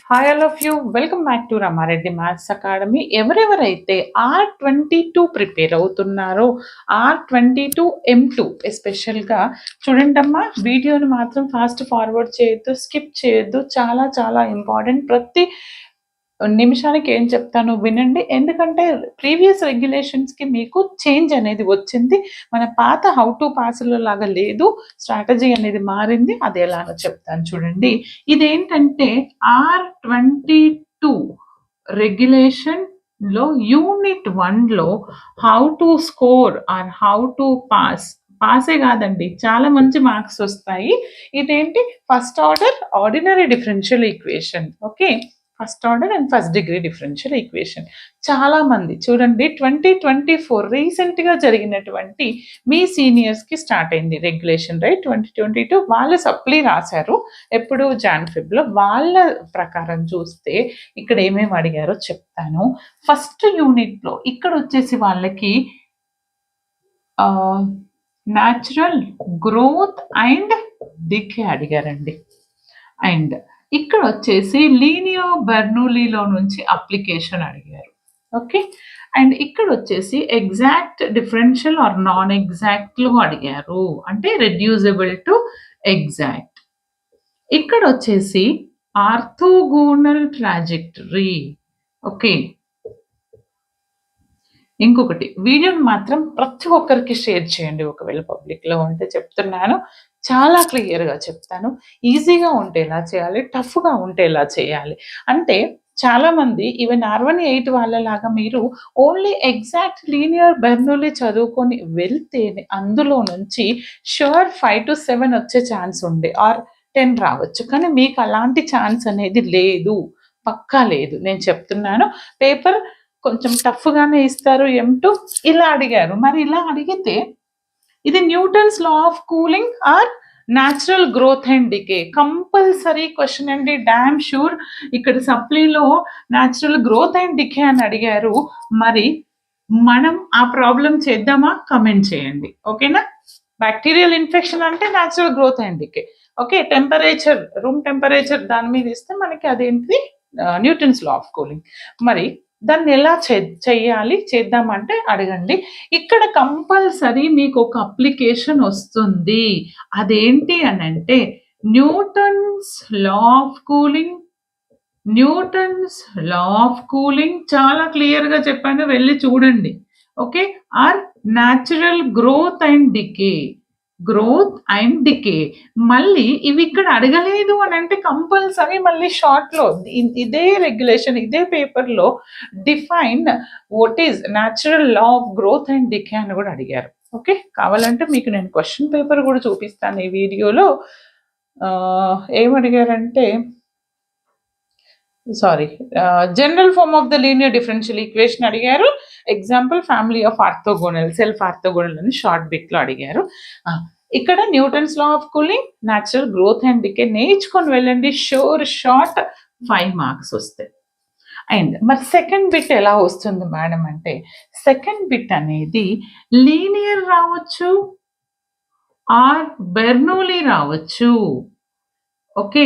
Hi all of you welcome back to Rama Reddy maths academy. ఎవరెవరైతే R22 prepare అవుతున్నారో R22M2 ఎస్పెషల్గా చూడండమ్మా, వీడియోని మాత్రం ఫాస్ట్ ఫార్వర్డ్ చేయొద్దు, స్కిప్ చేయొద్దు. చాలా చాలా ఇంపార్టెంట్. ప్రతి నిమిషానికి ఏం చెప్తాను వినండి, ఎందుకంటే ప్రీవియస్ రెగ్యులేషన్స్కి మీకు చేంజ్ అనేది వచ్చింది. మన పాత హౌ టు పాస్లో లాగా లేదు, స్ట్రాటజీ అనేది మారింది. అది ఎలానో చెప్తాను చూడండి. ఇదేంటంటే R22 రెగ్యులేషన్ లో యూనిట్ 1లో how to score or how to పాసే కాదండి, చాలా మంచి మార్క్స్ వస్తాయి. ఇదేంటి, first order ordinary differential equation. Okay, first order and first degree differential equation. చాలా మంది చూడండి, 2024 రీసెంట్గా జరిగినటువంటి మీ సీనియర్స్కి స్టార్ట్ అయింది రెగ్యులేషన్, రైట్? 2022 వాళ్ళు సప్లీ రాశారు ఎప్పుడు, జాన్-ఫెబ్లో. వాళ్ళ ప్రకారం చూస్తే ఇక్కడ ఏమేమి అడిగారో చెప్తాను. ఫస్ట్ యూనిట్లో ఇక్కడ వచ్చేసి వాళ్ళకి న్యాచురల్ గ్రోత్ అండ్ డికే అడిగారండి. అండ్ ఇక్కడ వచ్చేసి లీనియో బెర్నూలీలో నుంచి అప్లికేషన్ అడిగారు. ఓకే, అండ్ ఇక్కడ వచ్చేసి ఎగ్జాక్ట్ డిఫరెన్షియల్ ఆర్ నాన్ ఎగ్జాక్ట్లో అడిగారు, అంటే రెడ్యూసిబుల్ టు ఎగ్జాక్ట్. ఇక్కడ వచ్చేసి ఆర్థోగోనల్ ట్రాజెక్టరీ. ఓకే, ఇంకొకటి, వీడియోని మాత్రం ప్రతి ఒక్కరికి షేర్ చేయండి, ఒకవేళ పబ్లిక్లో ఉంటే. చెప్తున్నాను, చాలా క్లియర్గా చెప్తాను. ఈజీగా ఉంటే ఎలా చేయాలి, టఫ్గా ఉంటే ఎలా చేయాలి అంటే, చాలామంది ఈవెన్ R18 వాళ్ళలాగా మీరు ఓన్లీ ఎగ్జాక్ట్ లీనియర్ బెర్నూలీ చదువుకొని వెళ్తే అందులో నుంచి షూర్ 5 to 7 వచ్చే ఛాన్స్ ఉండే, ఆర్ 10 రావచ్చు. కానీ మీకు అలాంటి ఛాన్స్ అనేది లేదు, పక్కా లేదు. నేను చెప్తున్నాను, పేపర్ కొంచెం టఫ్గానే ఇస్తారు. M2 ఇలా అడిగారు. మరి ఇలా అడిగితే ఇది Newton's law of cooling or natural growth and decay, compulsory question అండి, డామ్ షూర్. ఇక్కడ సప్లీలో న్యాచురల్ గ్రోత్ అండ్ డికే అని అడిగారు. మరి మనం ఆ ప్రాబ్లం చేద్దామా? కమెంట్ చేయండి, ఓకేనా? బ్యాక్టీరియల్ ఇన్ఫెక్షన్ అంటే natural growth and decay. Okay, temperature, room temperature దాని మీద ఇస్తే మనకి అదేంటిది, న్యూటన్స్ లా ఆఫ్ కూలింగ్. మరి దాన్ని ఎలా చెయ్యాలి, చేద్దామంటే అడగండి. ఇక్కడ కంపల్సరీ మీకు ఒక అప్లికేషన్ వస్తుంది. అదేంటి అని అంటే Newton's law of cooling. Newton's law of cooling చాలా క్లియర్గా చెప్పాను, వెళ్ళి చూడండి. Okay, or natural growth and decay. Growth and decay. మళ్ళీ ఇవి ఇక్కడ అడగలేదు అని అంటే కంపల్సరీ మళ్ళీ షార్ట్లో ఇదే రెగ్యులేషన్, ఇదే పేపర్లో define what is natural law of growth and decay అని కూడా అడిగారు. ఓకే, కావాలంటే మీకు నేను క్వశ్చన్ పేపర్ కూడా చూపిస్తాను ఈ వీడియోలో. ఏమడిగారంటే, sorry, general form of the linear differential equation అడిగారు. Example family of orthogonal, self orthogonal అని షార్ట్ బిట్లో అడిగారు. ఇక్కడ Newton's law of cooling, natural growth and decay నేర్చుకొని వెళ్ళండి, షూర్ షార్ట్ 5 మార్క్స్ వస్తాయి. అండ్ మరి సెకండ్ బిట్ ఎలా వస్తుంది మేడం అంటే, సెకండ్ బిట్ అనేది లీనియర్ రావచ్చు ఆర్ బెర్నూలీ రావచ్చు. ఓకే,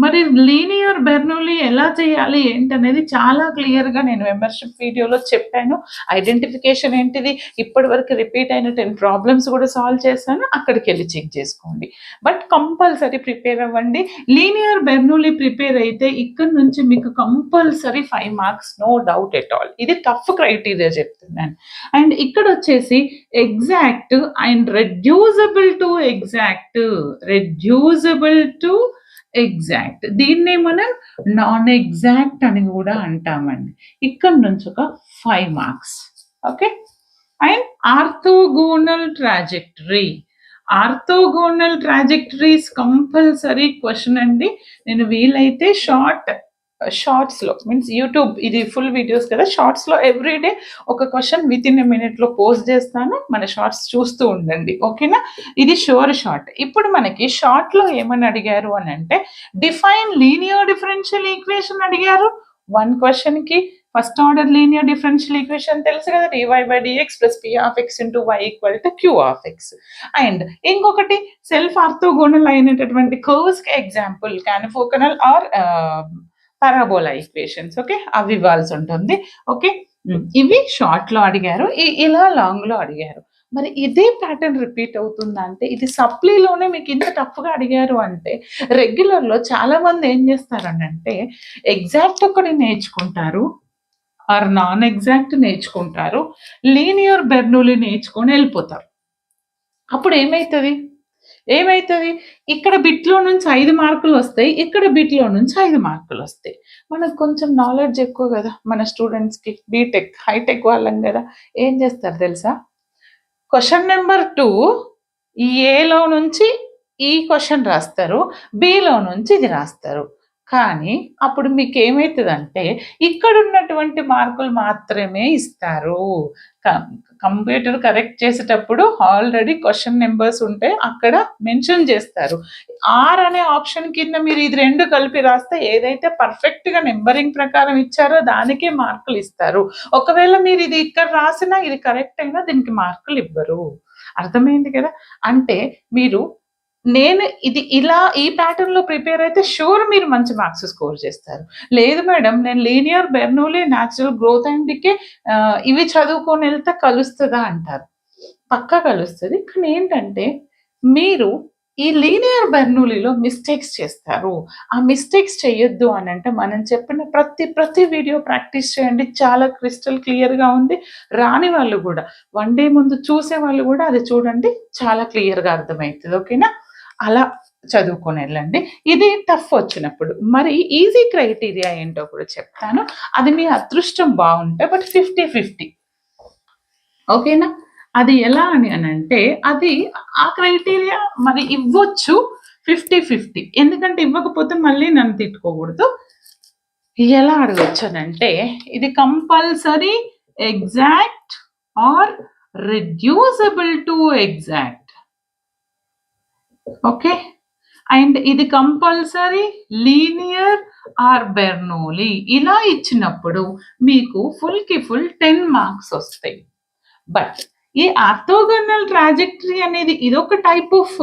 మరి లీనియర్ బెర్నూలీ ఎలా చేయాలి ఏంటనేది చాలా క్లియర్గా నేను మెంబర్షిప్ వీడియోలో చెప్పాను. ఐడెంటిఫికేషన్ ఏంటిది, ఇప్పటి వరకు రిపీట్ అయిన 10 ప్రాబ్లమ్స్ కూడా సాల్వ్ చేశాను, అక్కడికి వెళ్ళి చెక్ చేసుకోండి. బట్ కంపల్సరీ ప్రిపేర్ అవ్వండి. లీనియర్ బెర్నూలీ ప్రిపేర్ అయితే ఇక్కడ నుంచి మీకు compulsory 5 marks, no doubt at all. ఇది టఫ్ క్రైటీరియా చెప్తున్నాను. అండ్ ఇక్కడ వచ్చేసి exact and reducible to exact. Reducible to exact, దీన్నే మనం నాన్ ఎగ్జాక్ట్ అని కూడా అంటామండి. ఇక్కడ నుంచి ఒక 5 marks. Okay, and orthogonal trajectory. Orthogonal trajectories compulsory question అండి. నేను వీలైతే షార్ట్స్లో, మీన్స్ యూట్యూబ్ ఇది ఫుల్ వీడియోస్ కదా, షార్ట్స్లో ఎవ్రీడే ఒక క్వశ్చన్ విత్ ఇన్ ఎ మినిట్లో పోస్ట్ చేస్తాను. మన షార్ట్స్ చూస్తూ ఉండండి, ఓకేనా? ఇది షూర్ షార్ట్. ఇప్పుడు మనకి షార్ట్లో ఏమని అడిగారు అని అంటే, డిఫైన్ లీనియర్ డిఫరెన్షియల్ ఈక్వేషన్ అడిగారు. 1 క్వశ్చన్కి first order linear differential equation తెలుసు కదా, dy/dx + p of x into y = q of x. And ఇంకొకటి సెల్ఫ్ ఆర్థోగోనల్ అయినటువంటి కర్వ్స్ కి example confocal or parabola equations. Okay, అవి ఇవ్వాల్సి ఉంటుంది. ఓకే, ఇవి షార్ట్ లో అడిగారు, ఇలా లాంగ్ లో అడిగారు. మరి ఇదే ప్యాటర్న్ రిపీట్ అవుతుందా అంటే, ఇది సప్లీలోనే మీకు ఇంత టఫ్ గా అడిగారు అంటే, రెగ్యులర్ లో చాలా మంది ఏం చేస్తారనంటే ఎగ్జాక్ట్ ఒకటి నేర్చుకుంటారు ఆర్ నాన్ ఎగ్జాక్ట్ నేర్చుకుంటారు, లీనియర్ బెర్నూలీ నేర్చుకొని వెళ్ళిపోతారు. అప్పుడు ఏమైతుంది ఇక్కడ బిట్లో నుంచి 5 మార్కులు వస్తాయి, ఇక్కడ బిట్లో నుంచి 5 మార్కులు వస్తాయి. మనకు కొంచెం నాలెడ్జ్ ఎక్కువ కదా మన స్టూడెంట్స్కి, బీటెక్ హైటెక్ వాళ్ళం కదా. ఏం చేస్తారు తెలుసా, క్వశ్చన్ నెంబర్ 2 ఈ ఏలో నుంచి ఈ క్వశ్చన్ రాస్తారు, బిలో నుంచి ఇది రాస్తారు. కానీ అప్పుడు మీకు ఏమవుతుందంటే ఇక్కడ ఉన్నటువంటి మార్కులు మాత్రమే ఇస్తారు. కంప్యూటర్ కరెక్ట్ చేసేటప్పుడు ఆల్రెడీ క్వశ్చన్ నెంబర్స్ ఉంటే అక్కడ మెన్షన్ చేస్తారు. ఆర్ అనే ఆప్షన్ కింద మీరు ఇది 2 కలిపి రాస్తే ఏదైతే పర్ఫెక్ట్ గా నెంబరింగ్ ప్రకారం ఇచ్చారో దానికే మార్కులు ఇస్తారు. ఒకవేళ మీరు ఇది ఇక్కడ రాసినా ఇది కరెక్ట్ అయినా దీనికి మార్కులు ఇవ్వరు. అర్థమైంది కదా. అంటే మీరు నేను ఇది ఇలా ఈ ప్యాటర్న్ లో ప్రిపేర్ అయితే షూర్ మీరు మంచి మార్క్స్ స్కోర్ చేస్తారు. లేదు మేడం నేను linear Bernoulli natural growth and decay ఇవి చదువుకొని వెళ్తే కలుస్తుందా అంటారు. పక్కా కలుస్తుంది. కానీ ఏంటంటే మీరు ఈ లీనియర్ బెర్నూలీలో మిస్టేక్స్ చేస్తారు. ఆ మిస్టేక్స్ చేయొద్దు అని అంటే మనం చెప్పిన ప్రతి వీడియో ప్రాక్టీస్ చేయండి. చాలా క్రిస్టల్ క్లియర్గా ఉంది. రాని వాళ్ళు కూడా 1 డే ముందు చూసే వాళ్ళు కూడా అది చూడండి, చాలా క్లియర్గా అర్థమవుతుంది. ఓకేనా, అలా చదువుకొని వెళ్ళండి. ఇది టఫ్ వచ్చినప్పుడు మరి ఈజీ క్రైటీరియా ఏంటో కూడా చెప్తాను. అది మీ అదృష్టం బాగుంటే బట్ 50-50. ఓకేనా, అది ఎలా అని అంటే అది ఆ క్రైటీరియా మరి ఇవ్వచ్చు 50-50. ఎందుకంటే ఇవ్వకపోతే మళ్ళీ నన్ను తిట్టుకోకూడదు. ఎలా అడగచ్చు అని అంటే ఇది compulsory exact or reducible to exact. Okay, and ఇది కంపల్సరీ లీనియర్ ఆర్ బెర్నూలీ. ఇలా ఇచ్చినప్పుడు మీకు ఫుల్ 10 మార్క్స్ వస్తాయి. బట్ ఈ ఆర్థోగోనల్ ట్రాజెక్టరీ అనేది ఇదొక type of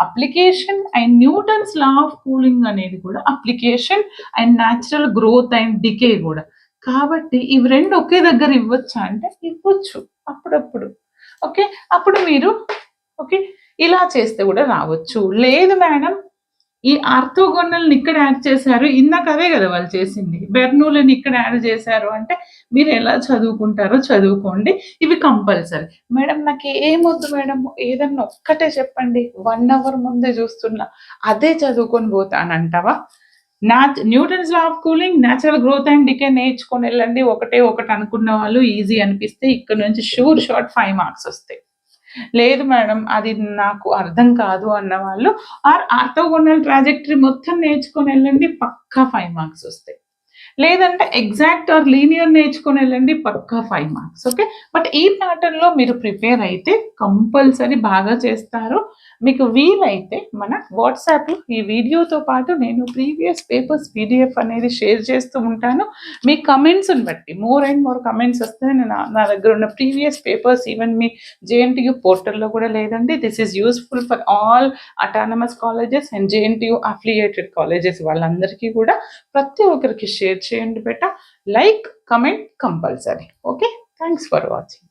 application, and Newton's law of cooling అనేది కూడా application, and natural growth and decay కూడా. కాబట్టి ఇవి 2 ఒకే దగ్గర ఇవ్వచ్చా అంటే ఇవ్వచ్చు అప్పుడప్పుడు. ఓకే, అప్పుడు మీరు ఓకే ఇలా చేస్తే కూడా రావచ్చు. లేదు మేడం ఈ ఆర్థోగోనల్ని ఇక్కడ యాడ్ చేశారు, ఇందాక అదే కదా వాళ్ళు చేసింది, బెర్నూలని ఇక్కడ యాడ్ చేశారు అంటే మీరు ఎలా చదువుకుంటారో చదువుకోండి. ఇవి కంపల్సరీ. మేడం నాకు ఏమొద్దు మేడం, ఏదన్నా ఒక్కటే చెప్పండి, 1 అవర్ ముందే చూస్తున్నా అదే చదువుకొని పోతానంటావా? Newton's law of cooling, natural growth and decay నేర్చుకొని వెళ్ళండి. ఒకటి అనుకున్న వాళ్ళు ఈజీ అనిపిస్తే ఇక్కడ నుంచి షార్ట్ 5 మార్క్స్ వస్తాయి. లేదు మేడం అది నాకు అర్థం కాదు అన్న వాళ్ళు ఆర్థోగోనల్ ట్రాజెక్టరీ మొత్తం నేర్చుకొని వెళ్ళండి, పక్కా 5 మార్క్స్ వస్తాయి. లేదంటే ఎగ్జాక్ట్ ఆర్ లీనియర్ నేర్చుకొని వెళ్ళండి, పక్కా 5 మార్క్స్. ఓకే, బట్ ఈ ప్యాటర్న్ లో మీరు ప్రిపేర్ అయితే కంపల్సరీ బాగా చేస్తారు. మీకు వీలైతే మన వాట్సాప్లో ఈ వీడియోతో పాటు నేను ప్రీవియస్ పేపర్స్ PDF అనేది షేర్ చేస్తూ ఉంటాను. మీ కమెంట్స్ని బట్టి మోర్ అండ్ మోర్ కమెంట్స్ వస్తే నేను నా దగ్గర ఉన్న ప్రీవియస్ పేపర్స్ ఈవెన్ మీ JNTU పోర్టల్లో కూడా లేదండి. This is useful for all autonomous colleges and JNTU affiliated colleges వాళ్ళందరికీ కూడా. ప్రతి ఒక్కరికి షేర్ చేయండి బెట. Like comment compulsory. Okay, thanks for watching.